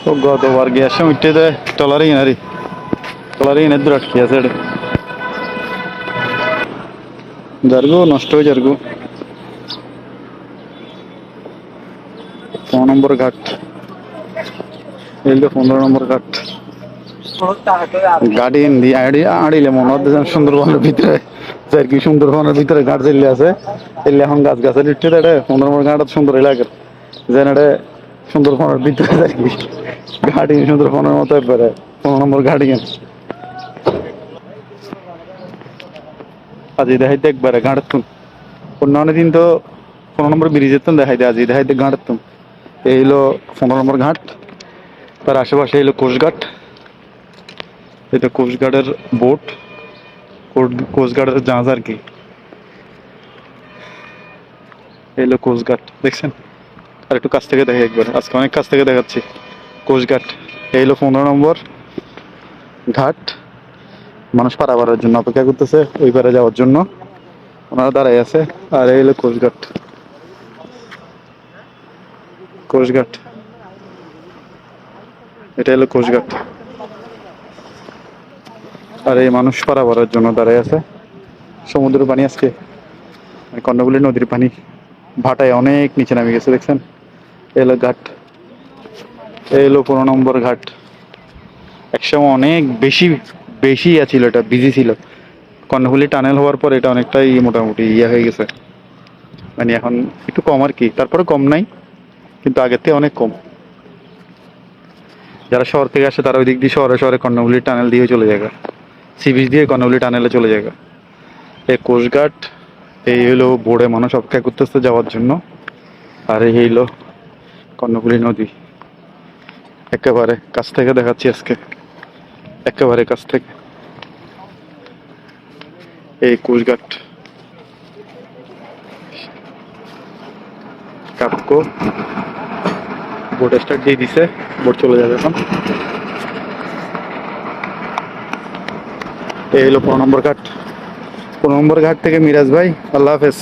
ও গতবার গ্যাসে উঠতে দেয় টলারে ইনার দূর আটকে আছে যারগো নষ্ট হয়ে যারগো 9 নম্বর ঘাট এই 15 নম্বর ঘাট গাড়ি আড়িলে মনে হচ্ছে সুন্দরবনের ভিতরে আর কি সুন্দরবনের ভিতরে ঘাট চলে আছে এলে এখন গাছ গাছের উঠতে দেয় 15 নম্বর ঘাট সুন্দর লাগে যেন এটা সুন্দরবনের ভিতরে আর কি ঘাটি সুন্দরবনের মতো একবারে 15 নম্বর ঘাটি আজ দেখাইতে একবারে ঘাটাতুন অন্যান্য দিন তো 15 নম্বর ব্রিজের তো দেখাইতে আজ দেখাইতে ঘাটাতুন এই হলো 15 নম্বর ঘাট তার আশেপাশে এলো কোস্টগার্ড এটা কোস্টগার্ডের বোট কোস্টগার্ডের জাহাজ আর কি এলো কোস্টগার্ড দেখছেন আর একটু কাছ থেকে দেখে একবার আজকে অনেক কাছ থেকে দেখাচ্ছি কোস্টগার্ড এই হলো 15 নম্বর ঘাট মানুষ পারাবারের জন্য অপেক্ষা করতেছে ওই পারে যাওয়ার জন্য ওনারা দাঁড়াই আছে আর এই হলো কোস্টগার্ড কোস্টগার্ড এটা হলো কোস্টগার্ড আর এই মানুষ পারাবারের জন্য দাঁড়াই আছে সমুদ্রের পানি আজকে কর্ণফুলী নদীর পানি ভাটায় অনেক নিচে নামে গেছে দেখছেন এলো ঘাট এলো 15 নম্বর ঘাট একসময় অনেক বেশি বেশি ছিল এটা বিজি ছিল কর্ণফুলী টানেল হওয়ার পর এটা অনেকটাই মোটামুটি হয়ে গেছে মানে এখন একটু কম আর কি তারপরে কম নাই কিন্তু আগের থেকে অনেক কম যারা শহর থেকে আসে তারা ওই দিক দিয়ে শহরে শহরে কর্ণফুলী টানেল দিয়ে চলে যায় সি বিচ দিয়ে কর্ণফুলী টানেলে চলে যায় এই কোস্টগার্ড এই হলো বোর্ডে মানুষ অপেক্ষা করতেছে যাওয়ার জন্য আর এই হইলো কর্ণফুলী নদী একেবারে কাছ থেকে দেখাচ্ছি আজকে একেবারে কাছ থেকে এই কোস্টগার্ড কাপকো বোট স্টার্ট দিয়ে দিছে বোট চলে যাবে এখন এই হলো 15 নম্বর ঘাট 15 নম্বর ঘাট থেকে মিরাজ ভাই আল্লাহ হাফেজ।